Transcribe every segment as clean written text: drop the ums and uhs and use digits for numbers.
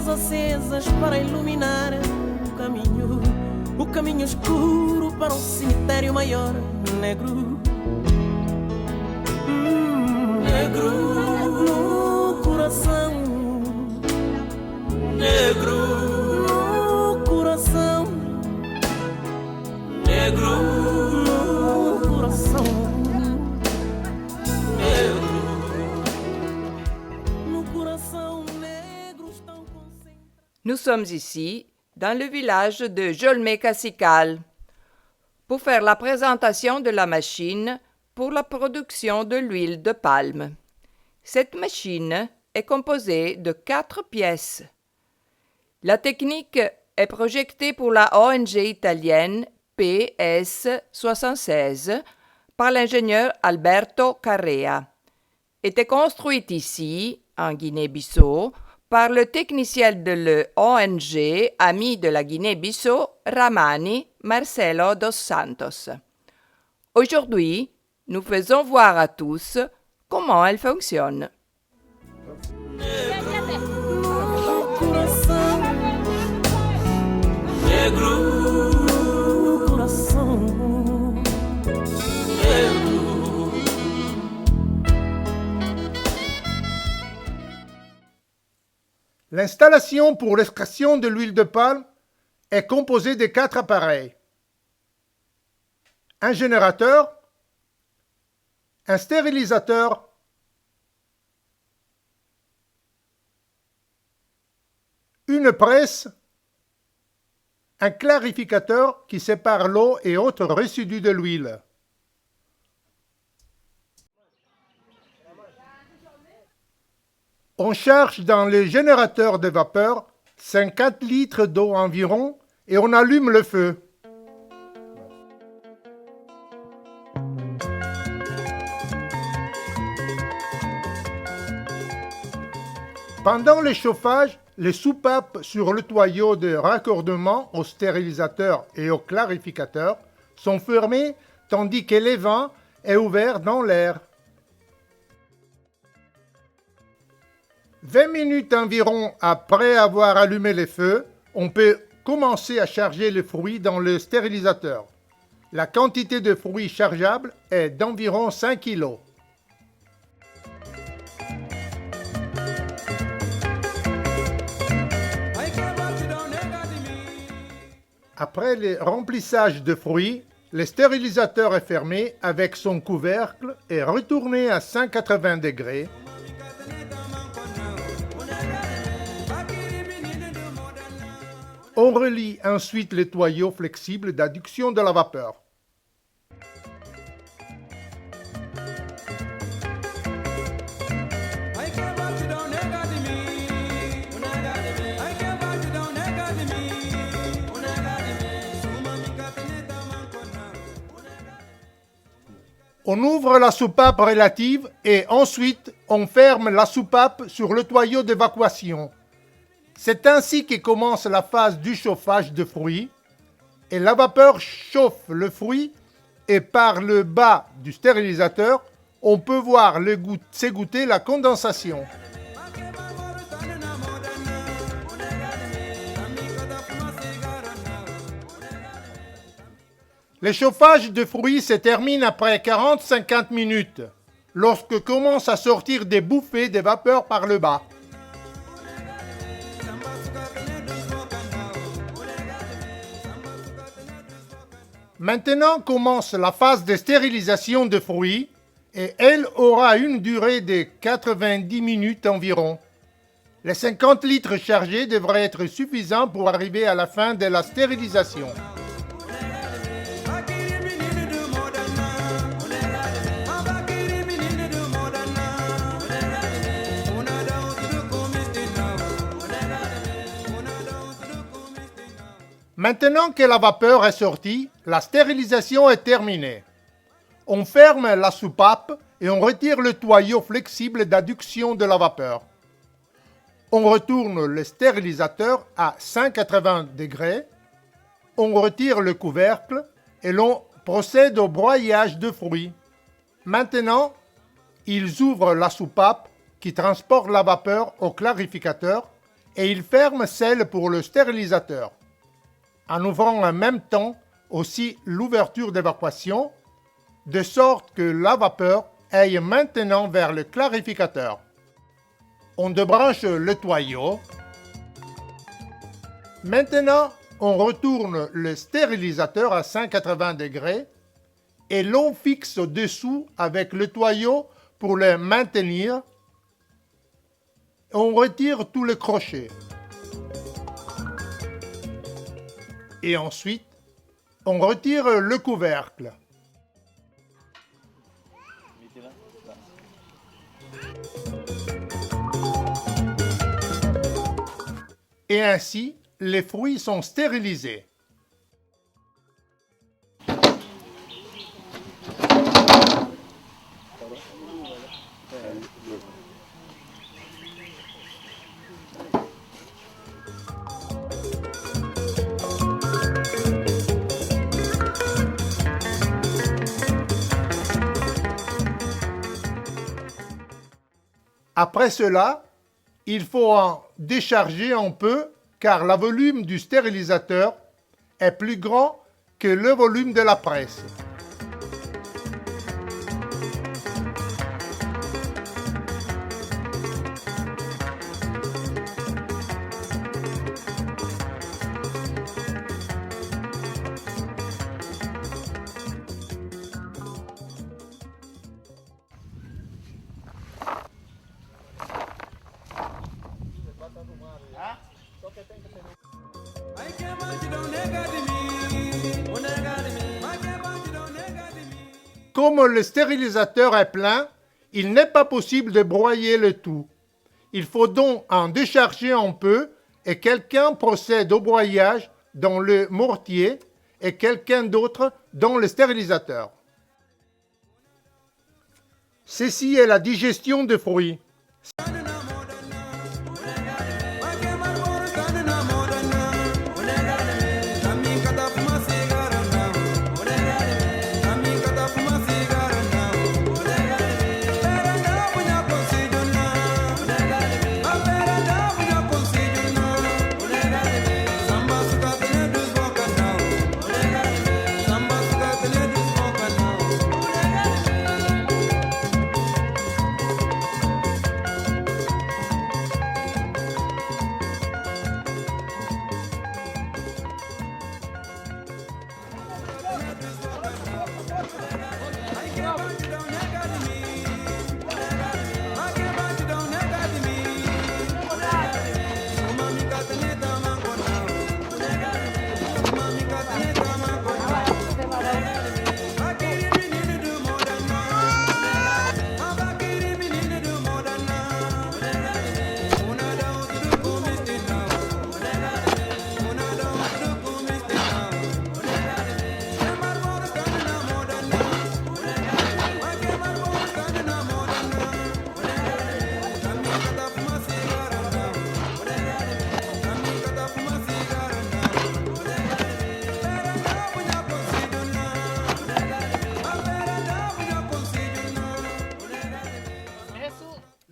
Acesas para iluminar o caminho escuro para um cemitério maior. Negro, negro no coração, negro no coração, negro no coração, negro no coração. Nous sommes ici, dans le village de Jolmé-Cassical, pour faire la présentation de la machine pour la production de l'huile de palme. Cette machine est composée de 4 pièces. La technique est projetée pour la ONG italienne PS76 par l'ingénieur Alberto Carrea. Était construite ici, en Guinée-Bissau, par le technicien de l'ONG Amis de la Guinée-Bissau, Ramani Marcelo dos Santos. Aujourd'hui, nous faisons voir à tous comment elle fonctionne. L'installation pour l'extraction de l'huile de palme est composée de 4 appareils. Un générateur, un stérilisateur, une presse, un clarificateur qui sépare l'eau et autres résidus de l'huile. On charge dans le générateur de vapeur 50 litres d'eau environ et on allume le feu. Pendant le chauffage, les soupapes sur le tuyau de raccordement au stérilisateur et au clarificateur sont fermées tandis que le vent est ouvert dans l'air. 20 minutes environ après avoir allumé les feux, on peut commencer à charger les fruits dans le stérilisateur. La quantité de fruits chargeables est d'environ 5 kg. Après le remplissage de fruits, le stérilisateur est fermé avec son couvercle et retourné à 180 degrés. On relie ensuite les tuyaux flexibles d'adduction de la vapeur. On ouvre la soupape relative et ensuite on ferme la soupape sur le tuyau d'évacuation. C'est ainsi que commence la phase du chauffage de fruits et la vapeur chauffe le fruit et par le bas du stérilisateur, on peut voir s'égoutter la condensation. Le chauffage de fruits se termine après 40-50 minutes, lorsque commencent à sortir des bouffées de vapeur par le bas. Maintenant commence la phase de stérilisation de fruits et elle aura une durée de 90 minutes environ. Les 50 litres chargés devraient être suffisants pour arriver à la fin de la stérilisation. Maintenant que la vapeur est sortie, la stérilisation est terminée. On ferme la soupape et on retire le tuyau flexible d'adduction de la vapeur. On retourne le stérilisateur à 180 degrés, on retire le couvercle et l'on procède au broyage de fruits. Maintenant, ils ouvrent la soupape qui transporte la vapeur au clarificateur et ils ferment celle pour le stérilisateur, en ouvrant en même temps aussi l'ouverture d'évacuation, de sorte que la vapeur aille maintenant vers le clarificateur. On débranche le tuyau. Maintenant, on retourne le stérilisateur à 180 degrés et l'on fixe au-dessous avec le tuyau pour le maintenir. On retire tout le crochet. Et ensuite, on retire le couvercle. Et ainsi, les fruits sont stérilisés. Après cela, il faut en décharger un peu car le volume du stérilisateur est plus grand que le volume de la presse. Comme le stérilisateur est plein, il n'est pas possible de broyer le tout. Il faut donc en décharger un peu et quelqu'un procède au broyage dans le mortier et quelqu'un d'autre dans le stérilisateur. Ceci est la digestion de fruits.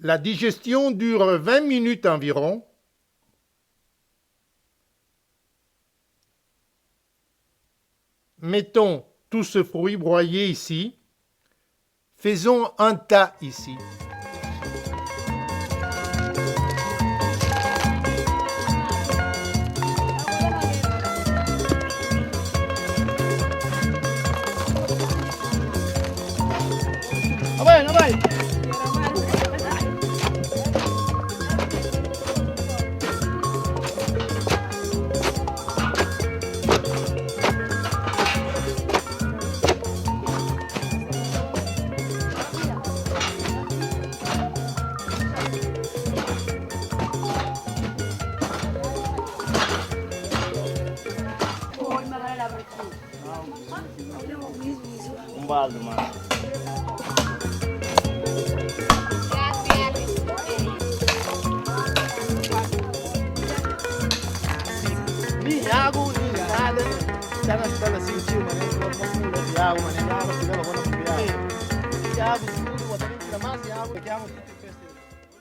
La digestion dure 20 minutes environ. Mettons tout ce fruit broyé ici. Faisons un tas ici.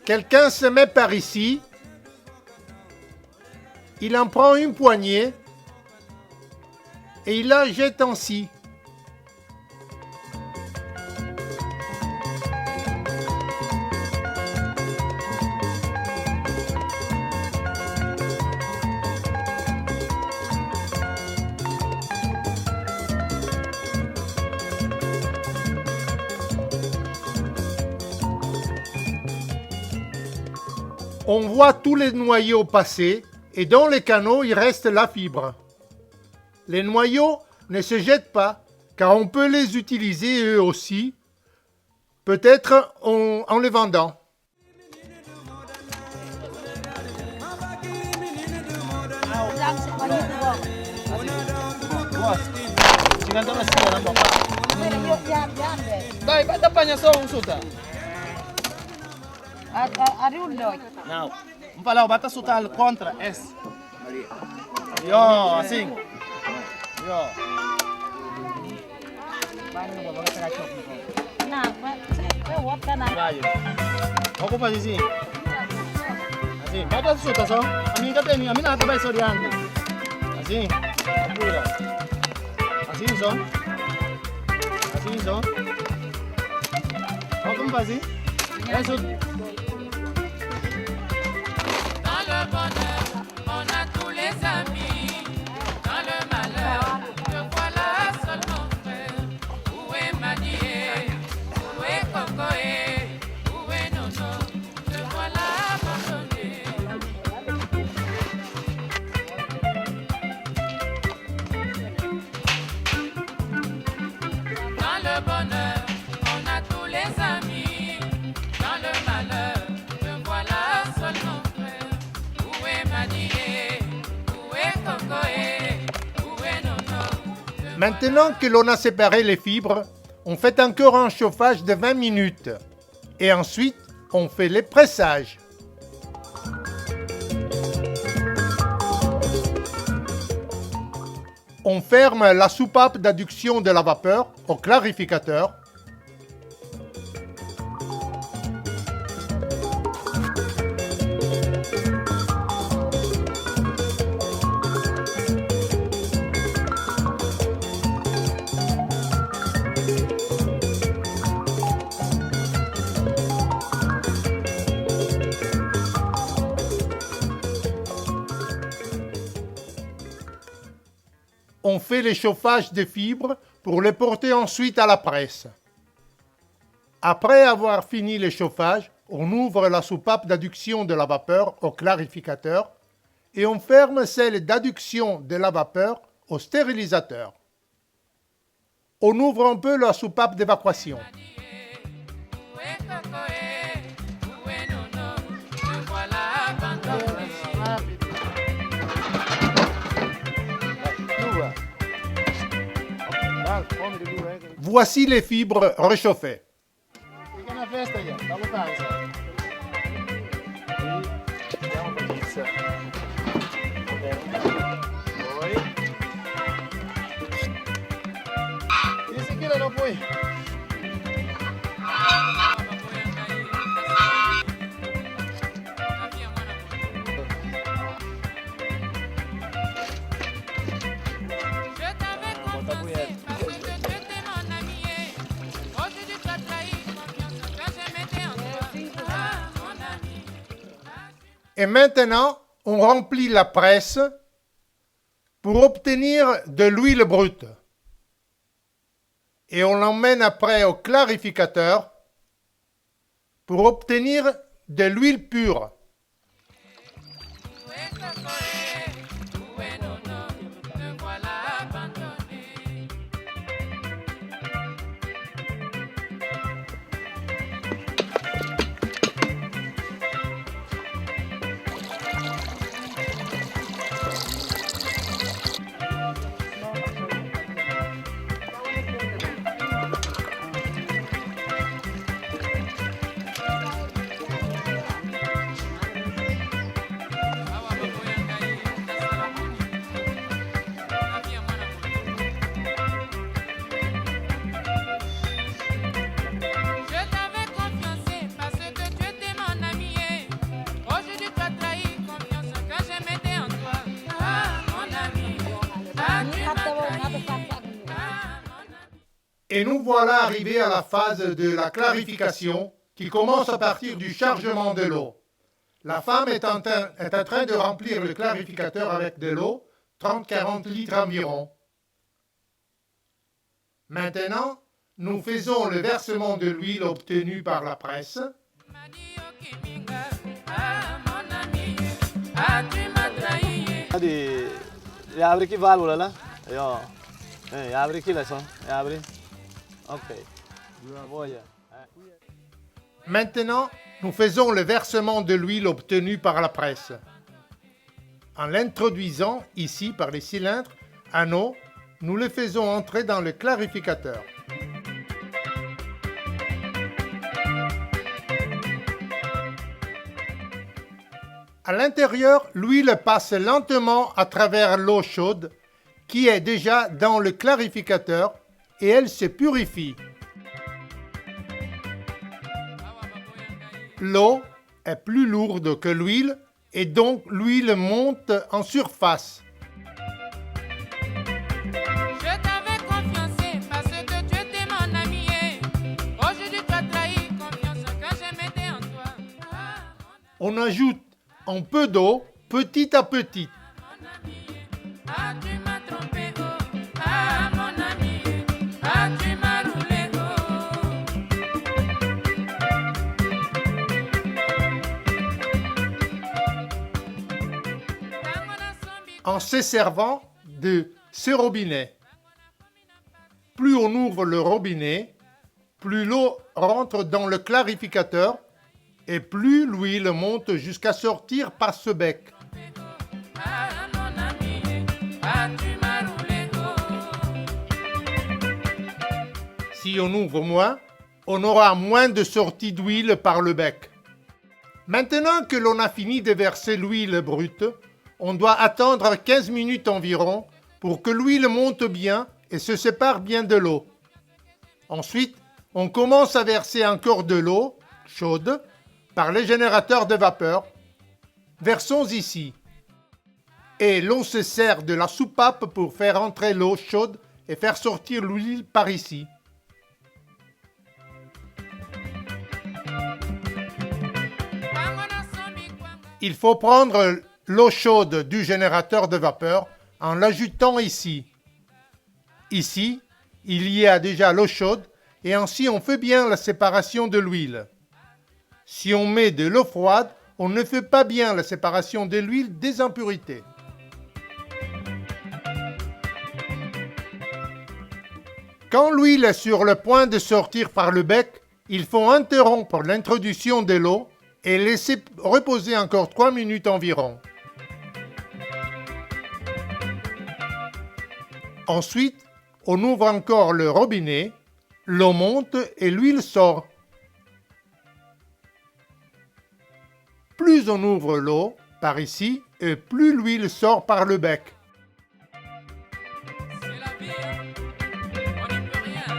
Quelqu'un se met par ici. Il en prend une poignée et il la jette ainsi. On voit tous les noyaux passer et dans les canaux, il reste la fibre. Les noyaux ne se jettent pas car on peut les utiliser eux aussi, peut-être en les vendant. Não, vamos falar, bata soltar contra esse. Yo, assim. Yo. Vai. Vamos fazer assim. Assim, bata soltar só. A minha tem, a minha nada vai soriando. Assim, apura. Assim só. Assim só. Vamos fazer. Isso. Maintenant que l'on a séparé les fibres, on fait encore un chauffage de 20 minutes. Et ensuite, on fait les pressages. On ferme la soupape d'adduction de la vapeur au clarificateur. On fait les chauffages des fibres pour les porter ensuite à la presse. Après avoir fini le chauffage, on ouvre la soupape d'adduction de la vapeur au clarificateur et on ferme celle d'adduction de la vapeur au stérilisateur. On ouvre un peu la soupape d'évacuation. Voici les fibres réchauffées. Et maintenant, on remplit la presse pour obtenir de l'huile brute. Et on l'emmène après au clarificateur pour obtenir de l'huile pure. Et nous voilà arrivés à la phase de la clarification qui commence à partir du chargement de l'eau. La femme est en train de remplir le clarificateur avec de l'eau, 30-40 litres environ. Maintenant, nous faisons le versement de l'huile obtenue par la presse. Apri que válvula lá. Aí, ó. Abre aqui, Lesson. Abre. Ok. Voia. Maintenant, nous faisons le versement de l'huile obtenue par la presse. En l'introduisant ici par les cylindres en eau, nous le faisons entrer dans le clarificateur. À l'intérieur, l'huile passe lentement à travers l'eau chaude qui est déjà dans le clarificateur et elle se purifie. L'eau est plus lourde que l'huile et donc l'huile monte en surface. Je t'avais confiancé parce que tu étais mon ami. Aujourd'hui tu as trahi confiance quand je mettais en toi. On ajoute un peu d'eau petit à petit. Ah, tu m'as trompé, oh. Ah, mon ami. Ah, tu m'as roulé, En se servant de ce robinet. Plus on ouvre le robinet, plus l'eau rentre dans le clarificateur et plus l'huile monte jusqu'à sortir par ce bec. Ah, mon ami. Ah, tu m'as roulé, Si on ouvre moins, on aura moins de sortie d'huile par le bec. Maintenant que l'on a fini de verser l'huile brute, on doit attendre 15 minutes environ pour que l'huile monte bien et se sépare bien de l'eau. Ensuite, on commence à verser encore de l'eau chaude par les générateurs de vapeur. Versons ici. Et l'on se sert de la soupape pour faire entrer l'eau chaude et faire sortir l'huile par ici. Il faut prendre l'eau chaude du générateur de vapeur en l'ajoutant ici. Ici, il y a déjà l'eau chaude et ainsi on fait bien la séparation de l'huile. Si on met de l'eau froide, on ne fait pas bien la séparation de l'huile des impuretés. Quand l'huile est sur le point de sortir par le bec, il faut interrompre l'introduction de l'eau et laisser reposer encore 3 minutes environ. Ensuite, on ouvre encore le robinet, l'eau monte et l'huile sort. Plus on ouvre l'eau par ici, et plus l'huile sort par le bec. C'est la vie, on n'y peut rien.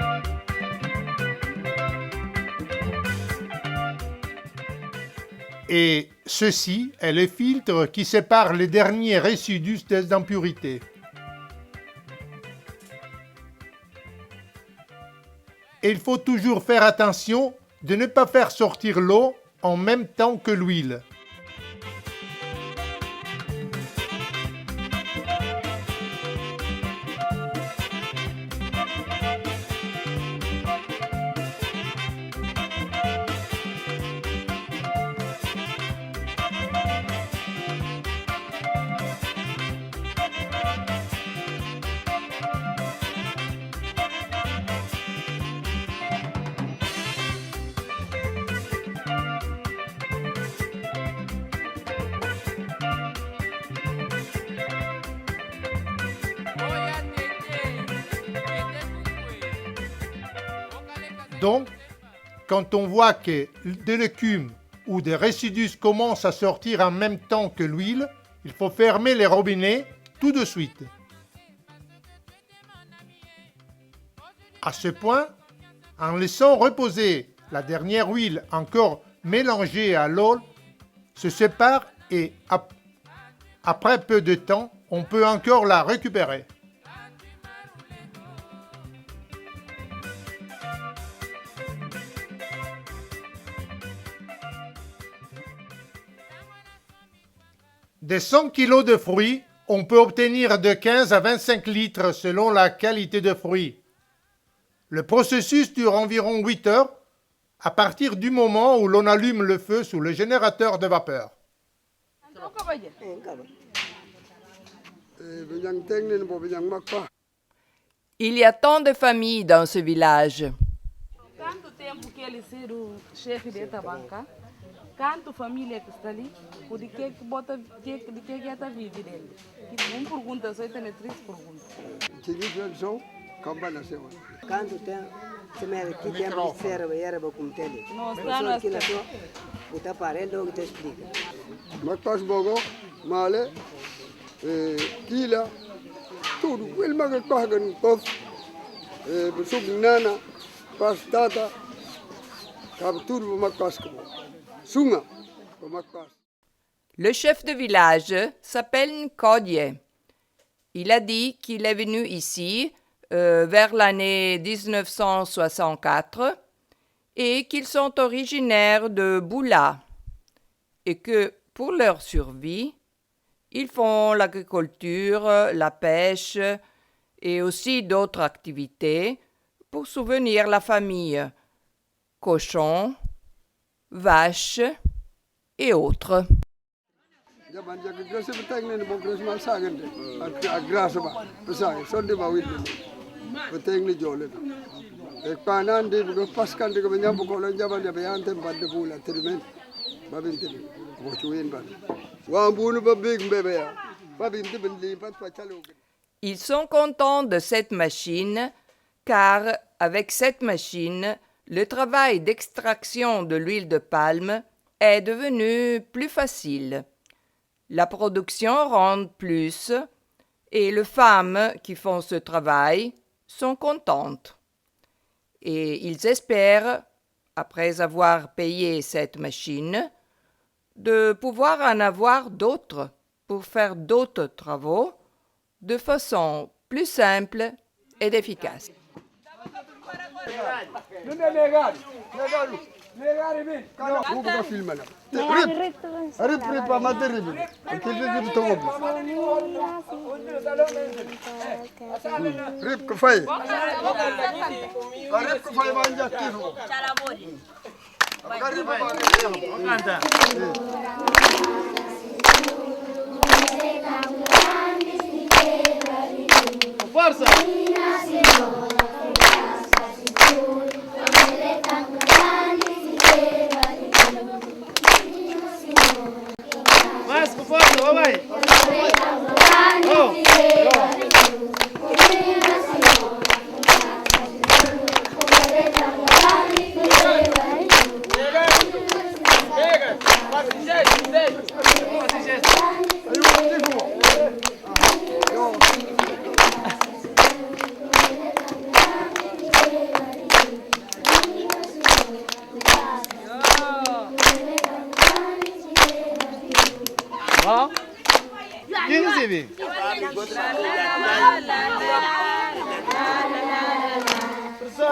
Et ceci est le filtre qui sépare les derniers résidus des impuretés. Et il faut toujours faire attention de ne pas faire sortir l'eau en même temps que l'huile. Donc, quand on voit que de l'écume ou des résidus commencent à sortir en même temps que l'huile, il faut fermer les robinets tout de suite. À ce point, en laissant reposer la dernière huile encore mélangée à l'eau, se sépare et après peu de temps, on peut encore la récupérer. Des 100 kg de fruits, on peut obtenir de 15 à 25 litres selon la qualité de fruits. Le processus dure environ 8 heures à partir du moment où l'on allume le feu sous le générateur de vapeur. Il y a tant de familles dans ce village. Quanto tempo que ele ser o chefe desta banca? Quanto família que está ali? O de que bota, de que está vive dele? Pergunta, só tem 3 perguntas. Quanto tempo? Se me que tempo serve era para como tele. Não está no Aquilo só botar para ele logo te explica. Makas bogo, male, kila, tudo. Ele maga corre kof, besuk nana, pastata, kab tudo makas como, sunga, makas. Le chef de village s'appelle Nkodje. Il a dit qu'il est venu ici vers l'année 1964 et qu'ils sont originaires de Boula et que pour leur survie, ils font l'agriculture, la pêche et aussi d'autres activités pour souvenir la famille, cochons, vaches et autres. Ils sont contents de cette machine car avec cette machine, le travail d'extraction de l'huile de palme est devenu plus facile. La production rentre plus et les femmes qui font ce travail sont contentes. Et ils espèrent, après avoir payé cette machine, de pouvoir en avoir d'autres pour faire d'autres travaux de façon plus simple et efficace. Força! Mais com força, vai! Quem recebe? Professor,